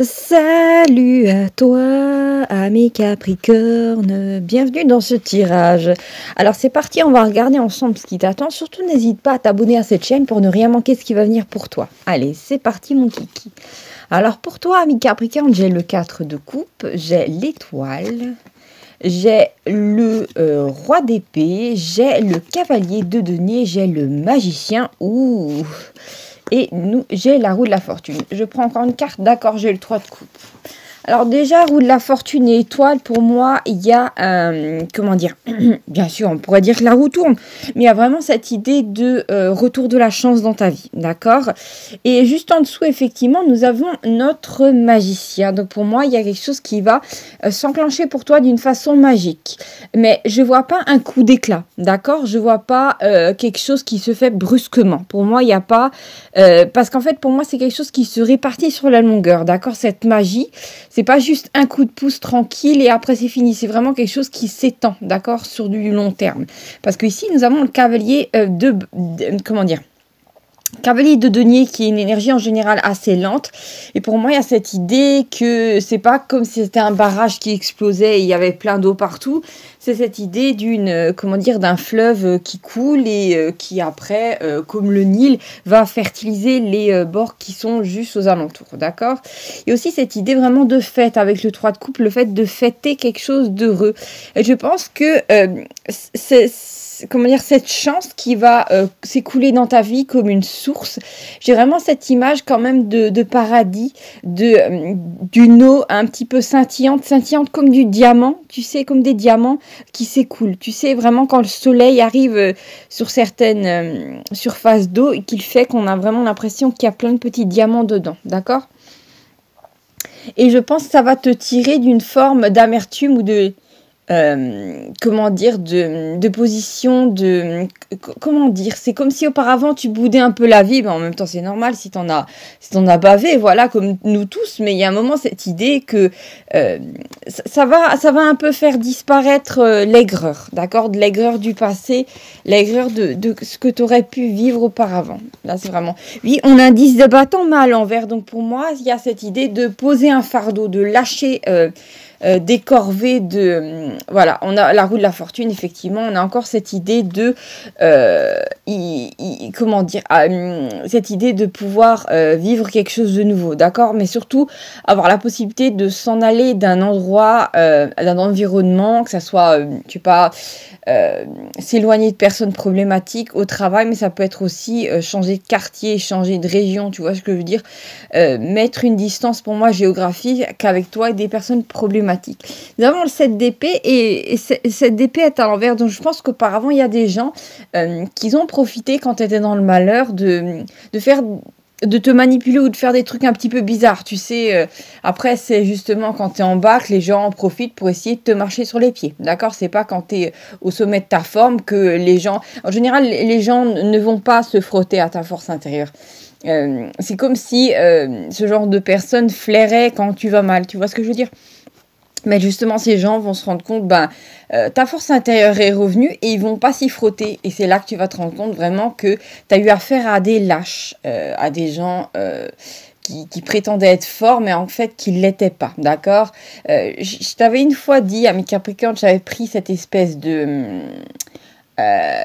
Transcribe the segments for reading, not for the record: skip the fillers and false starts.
Salut à toi, ami Capricorne, bienvenue dans ce tirage. Alors c'est parti, on va regarder ensemble ce qui t'attend. Surtout n'hésite pas à t'abonner à cette chaîne pour ne rien manquer de ce qui va venir pour toi. Allez, c'est parti mon kiki. Alors pour toi, ami Capricorne, j'ai le 4 de coupe, j'ai l'étoile, j'ai le roi d'épée, j'ai le cavalier de denier, j'ai le magicien. Ouh. Et j'ai la roue de la fortune. Je prends encore une carte, d'accord, j'ai le 3 de coupe. Alors déjà, roue de la fortune et étoile, pour moi, il y a, comment dire, bien sûr, on pourrait dire que la roue tourne, mais il y a vraiment cette idée de retour de la chance dans ta vie, d'accord? Et juste en dessous, effectivement, nous avons notre magicien. Donc pour moi, il y a quelque chose qui va s'enclencher pour toi d'une façon magique. Mais je vois pas un coup d'éclat, d'accord? Je vois pas quelque chose qui se fait brusquement. Pour moi, il n'y a pas... parce qu'en fait, pour moi, c'est quelque chose qui se répartit sur la longueur, d'accord? Cette magie... C'est pas juste un coup de pouce tranquille et après c'est fini. C'est vraiment quelque chose qui s'étend, d'accord, sur du long terme. Parce que ici nous avons le cavalier comment dire, cavalier de denier qui est une énergie en général assez lente. Et pour moi, il y a cette idée que c'est pas comme si c'était un barrage qui explosait et il y avait plein d'eau partout. C'est cette idée d'une, comment dire, d'un fleuve qui coule et qui après, comme le Nil, va fertiliser les bords qui sont juste aux alentours, d'accord? Et aussi cette idée vraiment de fête avec le 3 de coupe, le fait de fêter quelque chose d'heureux. Et je pense que comment dire, cette chance qui va s'écouler dans ta vie comme une source. J'ai vraiment cette image quand même de paradis, d'une eau un petit peu scintillante comme du diamant, tu sais, comme des diamants qui s'écoulent. Tu sais, vraiment quand le soleil arrive sur certaines surfaces d'eau et qu'il fait qu'on a vraiment l'impression qu'il y a plein de petits diamants dedans, d'accord? Et je pense que ça va te tirer d'une forme d'amertume ou de... comment dire, de position, comment dire, c'est comme si auparavant tu boudais un peu la vie, mais en même temps c'est normal si t'en as bavé, voilà, comme nous tous, mais il y a un moment cette idée que ça va un peu faire disparaître l'aigreur, d'accord, de l'aigreur du passé, l'aigreur de ce que tu aurais pu vivre auparavant. Là c'est vraiment, oui, on a un 10 de bâton, mais à l'envers, donc pour moi il y a cette idée de poser un fardeau, de lâcher des corvées de... voilà, on a la roue de la fortune, effectivement, on a encore cette idée de... comment dire, cette idée de pouvoir vivre quelque chose de nouveau, d'accord? Mais surtout, avoir la possibilité de s'en aller d'un endroit, d'un environnement, que ça soit, je sais pas, s'éloigner de personnes problématiques au travail, mais ça peut être aussi changer de quartier, changer de région, tu vois ce que je veux dire, mettre une distance pour moi géographique qu'avec toi et des personnes problématiques. Nous avons le 7 d'épée et cette d'épée est à l'envers, donc je pense qu'auparavant il y a des gens qui ont profité quand tu étais dans le malheur de te manipuler ou de faire des trucs un petit peu bizarres, tu sais. Après, c'est justement quand tu es en bas que les gens en profitent pour essayer de te marcher sur les pieds, d'accord? C'est pas quand tu es au sommet de ta forme que les gens... En général, les gens ne vont pas se frotter à ta force intérieure. C'est comme si ce genre de personne flairait quand tu vas mal, tu vois ce que je veux dire? Mais justement, ces gens vont se rendre compte, ta force intérieure est revenue et ils vont pas s'y frotter. Et c'est là que tu vas te rendre compte vraiment que tu as eu affaire à des lâches, à des gens qui prétendaient être forts, mais en fait qui ne l'étaient pas, d'accord? Je t'avais une fois dit, à mes Capricornes, j'avais pris cette espèce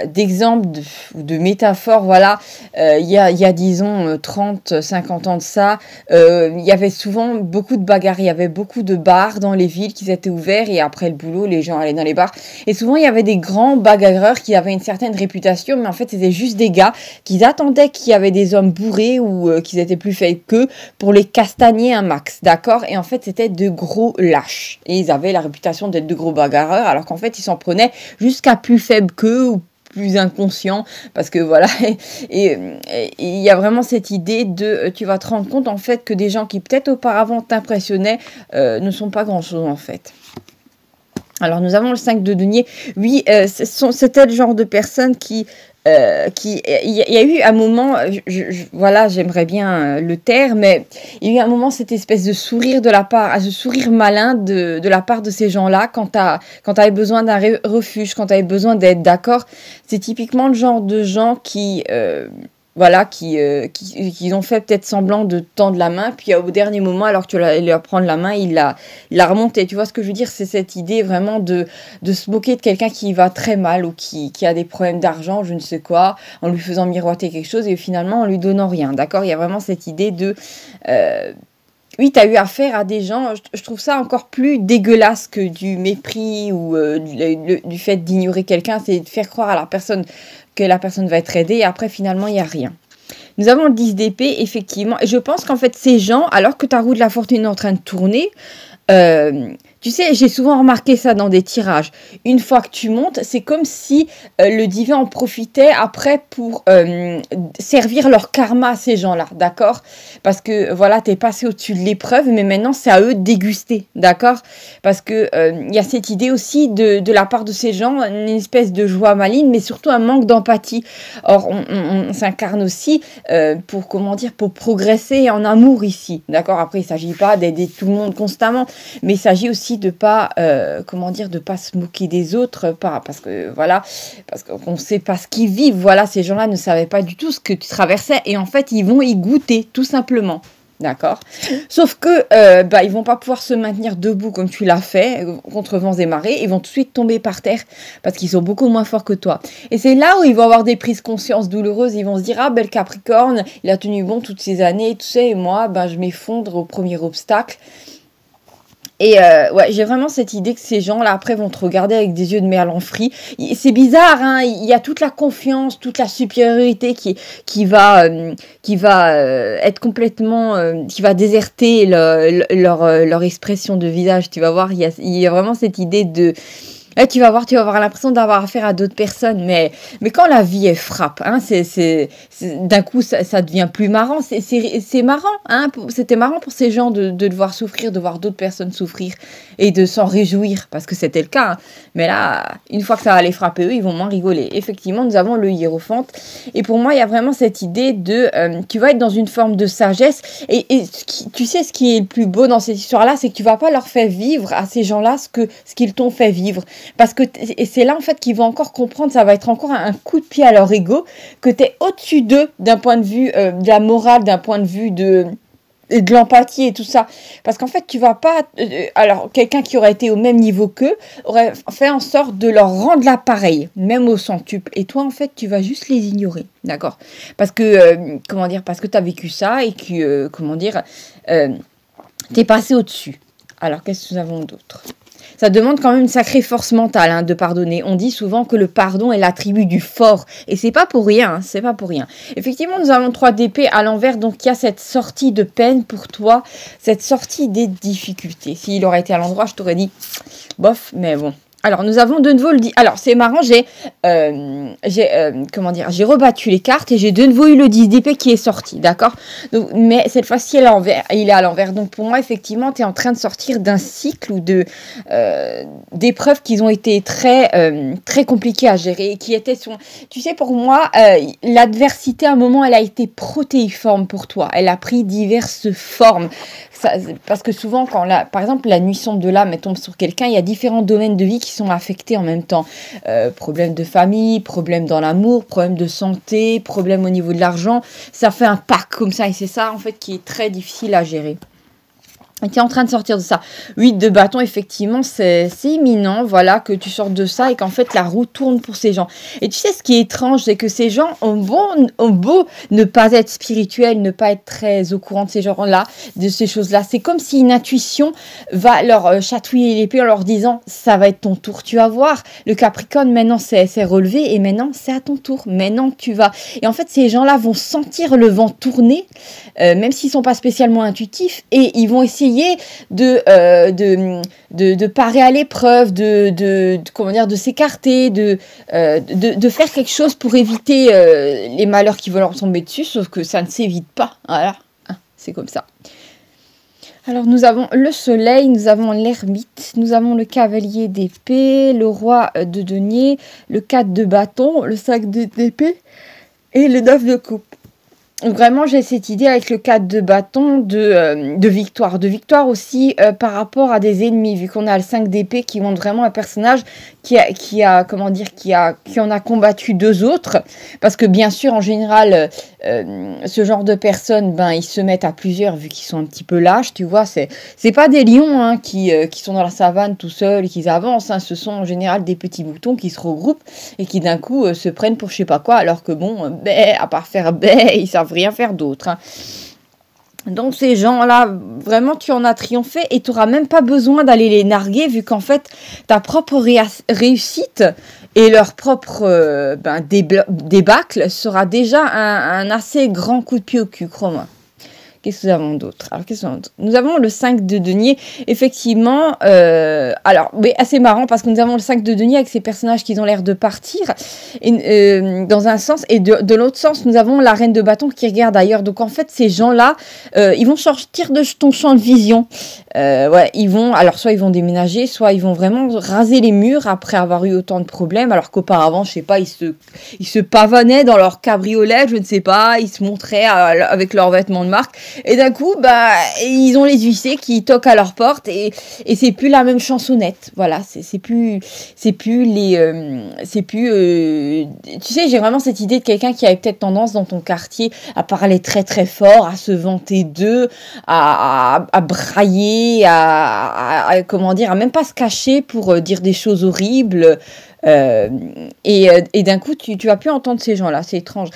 d'exemple ou de métaphore, voilà, il y a disons 30, 50 ans de ça, il y avait souvent beaucoup de bagarres, il y avait beaucoup de bars dans les villes qui étaient ouverts et après le boulot, les gens allaient dans les bars et souvent il y avait des grands bagarreurs qui avaient une certaine réputation, mais en fait c'était juste des gars qui attendaient qu'il y avait des hommes bourrés ou qu'ils étaient plus faibles qu'eux pour les castagner un max, d'accord? Et en fait c'était de gros lâches et ils avaient la réputation d'être de gros bagarreurs alors qu'en fait ils s'en prenaient jusqu'à plus faibles qu'eux ou plus inconscient parce que voilà et il y a vraiment cette idée de tu vas te rendre compte en fait que des gens qui peut-être auparavant t'impressionnaient ne sont pas grand chose en fait. Alors nous avons le 5 de denier. Oui, c'était le genre de personne qui il y a eu un moment, voilà, j'aimerais bien le taire, mais il y a eu un moment cette espèce de sourire de la part, ce sourire malin de la part de ces gens-là quand t'avais besoin d'un refuge, quand t'avais besoin d'aide, d'accord? C'est typiquement le genre de gens qui voilà, qui ont fait peut-être semblant de tendre la main, puis au dernier moment, alors que tu vas leur prendre la main, il l'a remonté. Tu vois ce que je veux dire? C'est cette idée vraiment de se moquer de quelqu'un qui va très mal ou qui a des problèmes d'argent, je ne sais quoi, en lui faisant miroiter quelque chose et finalement en lui donnant rien. D'accord? Il y a vraiment cette idée de... oui, tu as eu affaire à des gens, je trouve ça encore plus dégueulasse que du mépris ou du fait d'ignorer quelqu'un, c'est de faire croire à la personne que la personne va être aidée et après finalement il n'y a rien. Nous avons le 10 d'épée, effectivement, et je pense qu'en fait ces gens, alors que ta roue de la fortune est en train de tourner, euh, tu sais, j'ai souvent remarqué ça dans des tirages. Une fois que tu montes, c'est comme si le divin en profitait après pour servir leur karma à ces gens-là, d'accord? Parce que voilà, t'es passé au-dessus de l'épreuve, mais maintenant c'est à eux de déguster, d'accord? Parce que y a cette idée aussi de la part de ces gens, une espèce de joie maligne, mais surtout un manque d'empathie. Or, on s'incarne aussi pour, comment dire, pour progresser en amour ici, d'accord? Après, il ne s'agit pas d'aider tout le monde constamment, mais il s'agit aussi de pas, comment dire, de pas se moquer des autres, pas, parce que voilà, parce qu'on ne sait pas ce qu'ils vivent. Voilà, ces gens-là ne savaient pas du tout ce que tu traversais et en fait, ils vont y goûter, tout simplement. D'accord. Sauf que ils vont pas pouvoir se maintenir debout comme tu l'as fait contre vents et marées. Ils vont tout de suite tomber par terre parce qu'ils sont beaucoup moins forts que toi. Et c'est là où ils vont avoir des prises de conscience douloureuses. Ils vont se dire ah ben le Capricorne, il a tenu bon toutes ces années, tu sais, et moi je m'effondre au premier obstacle. Et ouais, j'ai vraiment cette idée que ces gens-là, après, vont te regarder avec des yeux de merlan frit. C'est bizarre, hein, il y a toute la confiance, toute la supériorité qui va être complètement... qui va déserter leur expression de visage. Tu vas voir, il y a vraiment cette idée de... Là, tu vas avoir l'impression d'avoir affaire à d'autres personnes, mais quand la vie elle frappe, hein, d'un coup ça devient plus marrant. C'est marrant, hein, c'était marrant pour ces gens de devoir souffrir, de voir d'autres personnes souffrir et de s'en réjouir parce que c'était le cas. Hein. Mais là, une fois que ça va les frapper, eux, ils vont moins rigoler. Effectivement, nous avons le hiérophante et pour moi, il y a vraiment cette idée de tu vas être dans une forme de sagesse et tu sais ce qui est le plus beau dans cette histoire-là, c'est que tu vas pas leur faire vivre à ces gens-là ce qu'ils t'ont fait vivre. Parce que et c'est là en fait qu'ils vont encore comprendre, ça va être encore un coup de pied à leur ego, que tu es au-dessus d'eux d'un point de vue de la morale, d'un point de vue de l'empathie et tout ça. Parce qu'en fait, tu vas pas... alors, quelqu'un qui aurait été au même niveau qu'eux aurait fait en sorte de leur rendre l'appareil, même au centuple. Et toi, en fait, tu vas juste les ignorer, d'accord? Parce que, comment dire, parce que tu as vécu ça et que, comment dire, tu es passé au-dessus. Alors, qu'est-ce que nous avons d'autre? Ça demande quand même une sacrée force mentale hein, de pardonner. On dit souvent que le pardon est l'attribut du fort. Et c'est pas pour rien, hein, c'est pas pour rien. Effectivement, nous avons 3 d'épée à l'envers. Donc, il y a cette sortie de peine pour toi. Cette sortie des difficultés. S'il aurait été à l'endroit, je t'aurais dit bof, mais bon. Alors, nous avons de nouveau le 10. Alors, c'est marrant, comment dire, j'ai rebattu les cartes et j'ai de nouveau eu le 10 d'épée qui est sorti, d'accord? Donc, mais cette fois-ci, il est à l'envers. Donc, pour moi, effectivement, tu es en train de sortir d'un cycle ou d'épreuves qui ont été très compliquées à gérer. Tu sais, pour moi, l'adversité, à un moment, elle a été protéiforme pour toi. Elle a pris diverses formes. Parce que souvent, par exemple, la nuit sombre de l'âme tombe sur quelqu'un, il y a différents domaines de vie qui sont affectés en même temps. Problèmes de famille, problèmes dans l'amour, problèmes de santé, problèmes au niveau de l'argent. Ça fait un pack comme ça et c'est ça en fait qui est très difficile à gérer. Tu es en train de sortir de ça. 8 de bâton, effectivement, c'est imminent, voilà, que tu sortes de ça et qu'en fait, la roue tourne pour ces gens. Et tu sais, ce qui est étrange, c'est que ces gens ont beau ne pas être spirituels, ne pas être très au courant de ces gens-là, de ces choses-là. C'est comme si une intuition va leur chatouiller l'épée en leur disant, ça va être ton tour, tu vas voir. Le Capricorne, maintenant, c'est relevé et maintenant, c'est à ton tour. Maintenant, tu vas... Et en fait, ces gens-là vont sentir le vent tourner, même s'ils ne sont pas spécialement intuitifs, et ils vont essayer de parer à l'épreuve, comment dire, de s'écarter, de faire quelque chose pour éviter les malheurs qui vont leur tomber dessus, sauf que ça ne s'évite pas. Voilà, c'est comme ça. Alors nous avons le soleil, nous avons l'ermite, nous avons le cavalier d'épée, le roi de denier, le 4 de bâton, le 5 d'épée et le 9 de coupe. Vraiment, j'ai cette idée avec le 4 de bâton de victoire. De victoire aussi par rapport à des ennemis, vu qu'on a le 5 d'épée qui montre vraiment un personnage comment dire, qui en a combattu deux autres. Parce que bien sûr, en général, ce genre de personnes, ben, ils se mettent à plusieurs vu qu'ils sont un petit peu lâches, tu vois. C'est pas des lions hein, qui sont dans la savane tout seuls et qui avancent. Hein. Ce sont en général des petits moutons qui se regroupent et qui d'un coup se prennent pour je sais pas quoi, alors que bon, à part faire ils savent rien faire d'autre. Hein. Donc ces gens-là, vraiment, tu en as triomphé et tu n'auras même pas besoin d'aller les narguer vu qu'en fait, ta propre réussite et leur propre débâcle sera déjà un assez grand coup de pied au cul, crois-moi. Qu'est-ce que nous avons d'autre? Alors, qu'est-ce que nous avons d'autre? Nous avons le 5 de denier. Effectivement, alors, oui, assez marrant parce que nous avons le 5 de denier avec ces personnages qui ont l'air de partir et, dans un sens. Et de l'autre sens, nous avons la reine de bâton qui regarde ailleurs. Donc, en fait, ces gens-là, ils vont sortir de ton champ de vision. Ouais, ils vont, alors, soit ils vont déménager, soit ils vont vraiment raser les murs après avoir eu autant de problèmes. Alors qu'auparavant, je sais pas, ils se pavanaient dans leur cabriolet, je ne sais pas, ils se montraient avec leurs vêtements de marque. Et d'un coup, bah, ils ont les huissiers qui toquent à leur porte et c'est plus la même chansonnette. Voilà, c'est plus tu sais, j'ai vraiment cette idée de quelqu'un qui avait peut-être tendance dans ton quartier à parler très très fort, à se vanter d'eux, à brailler, comment dire, à même pas se cacher pour dire des choses horribles. Et d'un coup, tu vas plus entendre ces gens-là, c'est étrange.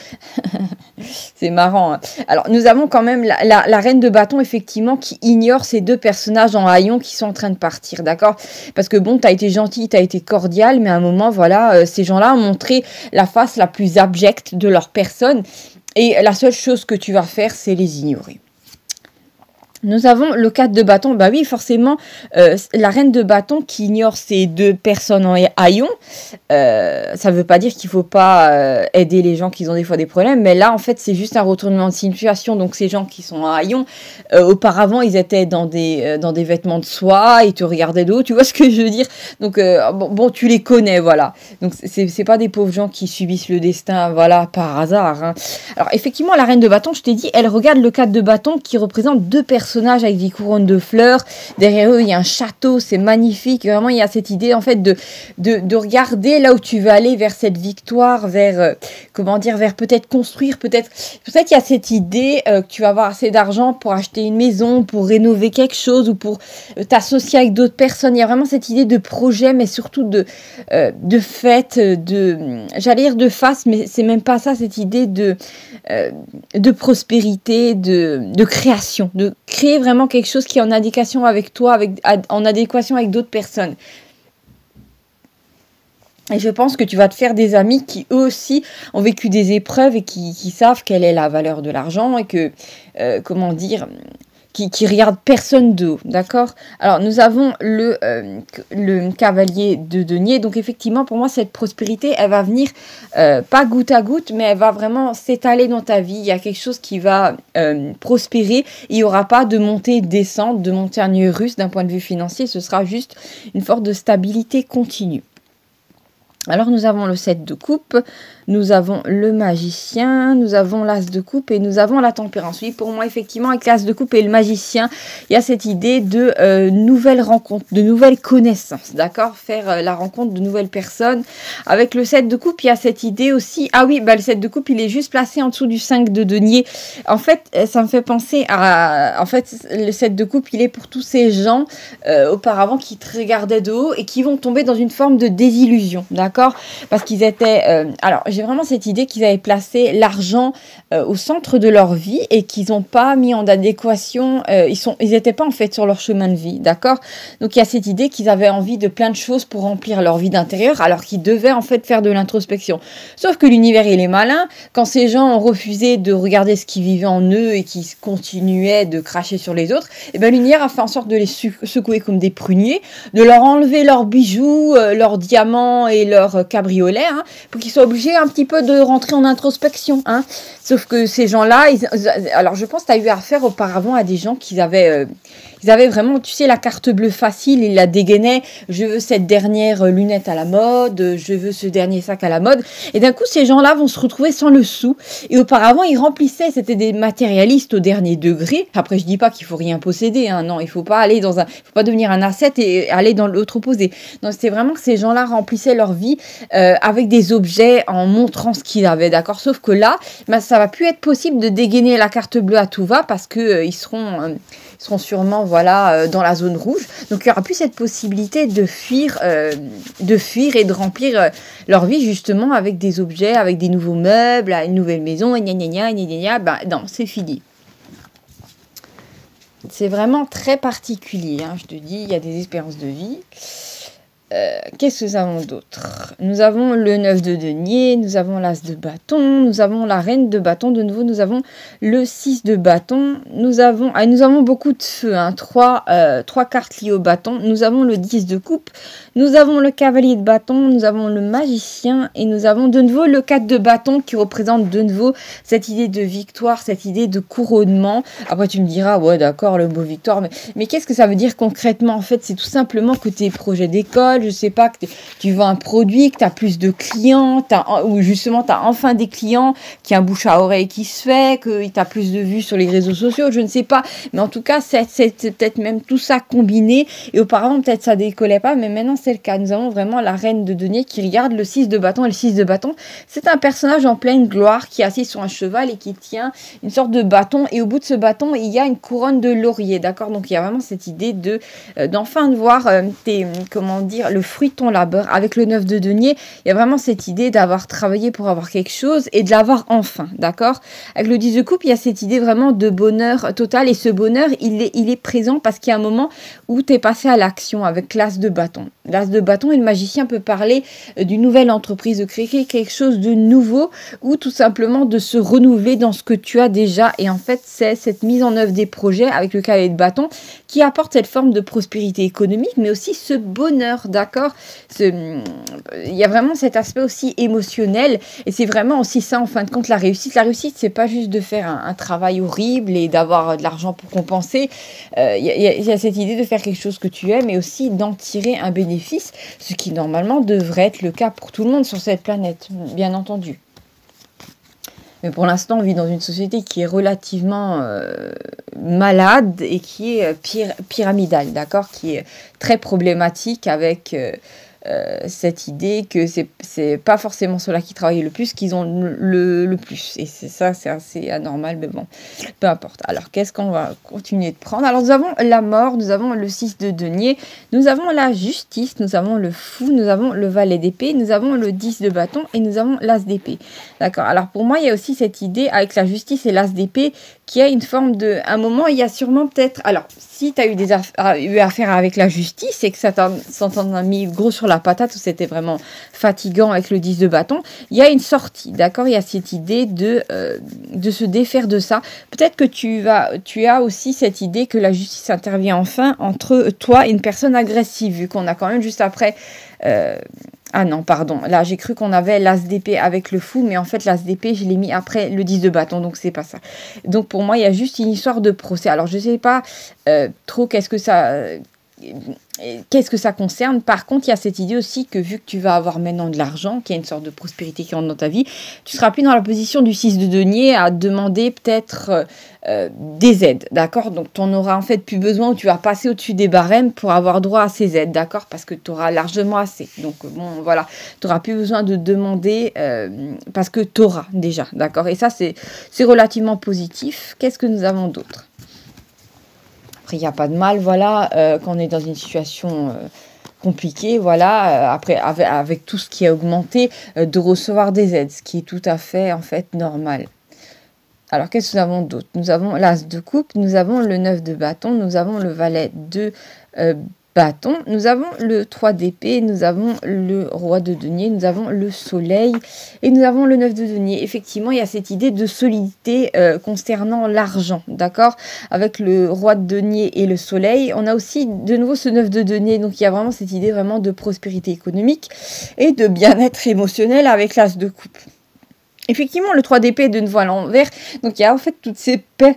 C'est marrant. Hein. Alors, nous avons quand même la reine de bâton, effectivement, qui ignore ces deux personnages en haillons qui sont en train de partir, d'accord? Parce que bon, t'as été gentil, t'as été cordial, mais à un moment, voilà, ces gens-là ont montré la face la plus abjecte de leur personne. Et la seule chose que tu vas faire, c'est les ignorer. Nous avons le 4 de bâton, bah oui, forcément, la reine de bâton qui ignore ces deux personnes en haillons, ça ne veut pas dire qu'il ne faut pas aider les gens qui ont des fois des problèmes, mais là, en fait, c'est juste un retournement de situation. Donc, ces gens qui sont en haillons, auparavant, ils étaient dans des vêtements de soie, ils te regardaient d'eau, tu vois ce que je veux dire? Donc, bon, tu les connais, voilà. Donc, c'est pas des pauvres gens qui subissent le destin, voilà, par hasard. Hein. Alors, effectivement, la reine de bâton, je t'ai dit, elle regarde le 4 de bâton qui représente deux personnes avec des couronnes de fleurs. Derrière eux, il y a un château, c'est magnifique. Vraiment, il y a cette idée, en fait, de regarder là où tu veux aller vers cette victoire, vers, comment dire, vers peut-être construire, peut-être il y a cette idée que tu vas avoir assez d'argent pour acheter une maison, pour rénover quelque chose ou pour t'associer avec d'autres personnes. Il y a vraiment cette idée de projet, mais surtout de fête, j'allais dire de face, mais c'est même pas ça, cette idée de prospérité, de création, de créer vraiment quelque chose qui est en adéquation avec toi, en adéquation avec d'autres personnes. Et je pense que tu vas te faire des amis qui, eux aussi, ont vécu des épreuves et qui savent quelle est la valeur de l'argent et que, comment dire... Qui regarde personne de haut, d'accord? Alors, nous avons le cavalier de denier. Donc, effectivement, pour moi, cette prospérité, elle va venir pas goutte à goutte, mais elle va vraiment s'étaler dans ta vie. Il y a quelque chose qui va prospérer. Il n'y aura pas de montée, descente, de montagne russe d'un point de vue financier. Ce sera juste une forme de stabilité continue. Alors, nous avons le 7 de coupe, nous avons le magicien, nous avons l'as de coupe et nous avons la tempérance. Oui, pour moi, effectivement, avec l'as de coupe et le magicien, il y a cette idée de nouvelles rencontres, de nouvelles connaissances, d'accord? Faire la rencontre de nouvelles personnes. Avec le 7 de coupe, il y a cette idée aussi... Ah oui, bah, le 7 de coupe, il est juste placé en dessous du 5 de denier. En fait, ça me fait penser à... En fait, le 7 de coupe, il est pour tous ces gens auparavant qui te regardaient de haut et qui vont tomber dans une forme de désillusion, d'accord? Parce qu'ils étaient... alors, j'ai vraiment cette idée qu'ils avaient placé l'argent au centre de leur vie et qu'ils n'ont pas mis en adéquation... ils n'étaient pas en fait sur leur chemin de vie, d'accord? Donc, il y a cette idée qu'ils avaient envie de plein de choses pour remplir leur vie d'intérieur alors qu'ils devaient en fait faire de l'introspection. Sauf que l'univers, il est malin. Quand ces gens ont refusé de regarder ce qui vivait en eux et qui continuaient de cracher sur les autres, et ben l'univers a fait en sorte de les secouer comme des pruniers, de leur enlever leurs bijoux, leurs diamants et leurs leur cabriolet, hein, pour qu'ils soient obligés un petit peu de rentrer en introspection. Hein. Sauf que ces gens-là, alors je pense que tu as eu affaire auparavant à des gens qui avaient... ils avaient vraiment, tu sais, la carte bleue facile, ils la dégainaient. Je veux cette dernière lunette à la mode, je veux ce dernier sac à la mode. Et d'un coup, ces gens-là vont se retrouver sans le sou. Et auparavant, ils remplissaient, c'était des matérialistes au dernier degré. Après, je dis pas qu'il faut rien posséder, hein, non, il faut pas aller dans un, faut pas devenir un ascète et aller dans l'autre opposé. Non, c'était vraiment que ces gens-là remplissaient leur vie avec des objets en montrant ce qu'ils avaient, d'accord. Sauf que là, ben, ça va plus être possible de dégainer la carte bleue à tout va parce que ils seront sûrement voilà dans la zone rouge. Donc il y aura plus cette possibilité de fuir et de remplir leur vie justement avec des objets, avec des nouveaux meubles, une nouvelle maison, et gna gna gna gna gna. Ben non, c'est fini. C'est vraiment très particulier, hein, je te dis, il y a des espérances de vie. Qu'est-ce que nous avons d'autre? Nous avons le 9 de denier, nous avons l'as de bâton, nous avons la reine de bâton, de nouveau nous avons le 6 de bâton, nous avons beaucoup de feu, hein, 3 cartes liées au bâton, nous avons le 10 de coupe, nous avons le cavalier de bâton, nous avons le magicien et nous avons de nouveau le 4 de bâton qui représente de nouveau cette idée de victoire, cette idée de couronnement. Après tu me diras, ouais d'accord, le mot victoire, mais qu'est-ce que ça veut dire concrètement? En fait, c'est tout simplement que tes projets d'école, je sais pas, que tu vends un produit, que tu as plus de clients, ou justement tu as enfin des clients, qu'il y a un bouche à oreille qui se fait, que tu as plus de vues sur les réseaux sociaux, je ne sais pas. Mais en tout cas, c'est peut-être même tout ça combiné. Et auparavant, peut-être ça décollait pas, mais maintenant c'est le cas. Nous avons vraiment la reine de denier qui regarde le 6 de bâton. Et le 6 de bâton, c'est un personnage en pleine gloire qui est assis sur un cheval et qui tient une sorte de bâton. Et au bout de ce bâton, il y a une couronne de laurier, d'accord? Donc il y a vraiment cette idée d'enfin de voir comment dire, le fruit de ton labeur. Avec le 9 de denier, il y a vraiment cette idée d'avoir travaillé pour avoir quelque chose et de l'avoir enfin, d'accord? Avec le 10 de coupe, il y a cette idée vraiment de bonheur total et ce bonheur, il est présent parce qu'il y a un moment où tu es passé à l'action avec l'as de bâton. L'as de bâton et le magicien peut parler d'une nouvelle entreprise, de créer quelque chose de nouveau ou tout simplement de se renouveler dans ce que tu as déjà. Et en fait, c'est cette mise en œuvre des projets avec le cavalier de bâton qui apporte cette forme de prospérité économique, mais aussi ce bonheur, d'accord? Il y a vraiment cet aspect aussi émotionnel et c'est vraiment aussi ça en fin de compte la réussite. La réussite, c'est pas juste de faire un travail horrible et d'avoir de l'argent pour compenser. Il y a cette idée de faire quelque chose que tu aimes mais aussi d'en tirer un bénéfice, ce qui normalement devrait être le cas pour tout le monde sur cette planète, bien entendu. Mais pour l'instant, on vit dans une société qui est relativement malade et qui est pyramidale, d'accord, qui est très problématique avec cette idée que c'est pas forcément ceux-là qui travaillent le plus qu'ils ont le plus. Et c'est assez anormal, mais bon, peu importe. Alors, qu'est-ce qu'on va continuer de prendre? Alors, nous avons la mort, nous avons le 6 de denier, nous avons la justice, nous avons le fou, nous avons le valet d'épée, nous avons le 10 de bâton et nous avons l'as d'épée. D'accord. Alors, pour moi, il y a aussi cette idée avec la justice et l'as d'épée qui a une forme de... À un moment, il y a sûrement peut-être... Alors, si tu as eu affaire avec la justice et que ça t'en a mis gros sur la patate ou c'était vraiment fatigant avec le 10 de bâton, il y a une sortie, d'accord? Il y a cette idée de se défaire de ça. Peut-être que tu as aussi cette idée que la justice intervient enfin entre toi et une personne agressive, vu qu'on a quand même juste après... Ah non, pardon. Là, j'ai cru qu'on avait l'as d'épée avec le fou, mais en fait, l'as d'épée, je l'ai mis après le 10 de bâton, donc c'est pas ça. Donc pour moi, il y a juste une histoire de procès. Alors, je sais pas trop qu'est-ce que ça concerne. Par contre, il y a cette idée aussi que vu que tu vas avoir maintenant de l'argent, qu'il y a une sorte de prospérité qui rentre dans ta vie, tu seras plus dans la position du 6 de denier à demander peut-être des aides, d'accord? Donc, tu n'en auras en fait plus besoin ou tu vas passer au-dessus des barèmes pour avoir droit à ces aides, d'accord? Parce que tu auras largement assez. Donc, bon, voilà, tu n'auras plus besoin de demander parce que tu auras déjà, d'accord? Et ça, c'est relativement positif. Qu'est-ce que nous avons d'autre? Après, il n'y a pas de mal, voilà, quand on est dans une situation compliquée, voilà, après, avec tout ce qui a augmenté, de recevoir des aides, ce qui est tout à fait, en fait, normal. Alors, qu'est-ce que nous avons d'autre? Nous avons l'as de coupe, nous avons le 9 de bâton, nous avons le valet de bâton, nous avons le 3 d'épée, nous avons le roi de denier, nous avons le soleil et nous avons le 9 de denier. Effectivement, il y a cette idée de solidité concernant l'argent, d'accord? Avec le roi de denier et le soleil, on a aussi de nouveau ce 9 de denier, donc il y a vraiment cette idée vraiment de prospérité économique et de bien-être émotionnel avec l'as de coupe. Effectivement, le 3 d'épée est de nouveau à l'envers, donc il y a en fait toutes ces peines,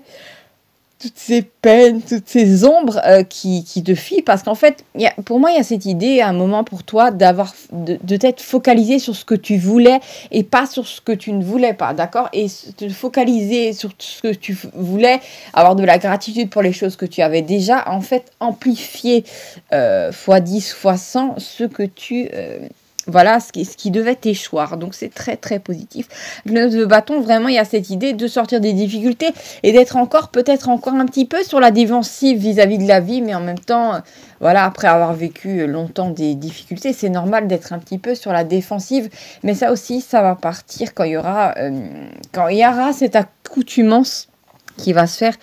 toutes ces ombres qui te fient, parce qu'en fait, pour moi, il y a cette idée, à un moment pour toi, de t'être focalisé sur ce que tu voulais et pas sur ce que tu ne voulais pas, d'accord? Et te focaliser sur ce que tu voulais, avoir de la gratitude pour les choses que tu avais déjà, en fait, amplifier fois 10, fois 100 ce que tu... voilà ce qui devait t'échoir. Donc, c'est très, très positif. Le 9 de bâton, vraiment, il y a cette idée de sortir des difficultés et d'être peut-être encore un petit peu sur la défensive vis-à-vis de la vie, mais en même temps, voilà, après avoir vécu longtemps des difficultés, c'est normal d'être un petit peu sur la défensive. Mais ça aussi, ça va partir quand il y aura cette accoutumance qui va se faire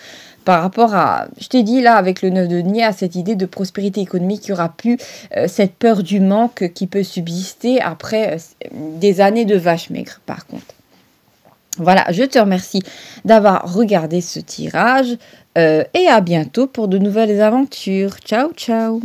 par rapport à, je t'ai dit là avec le 9 de denier, à cette idée de prospérité économique, il n'y aura plus cette peur du manque qui peut subsister après des années de vache maigre par contre. Voilà, je te remercie d'avoir regardé ce tirage et à bientôt pour de nouvelles aventures. Ciao, ciao!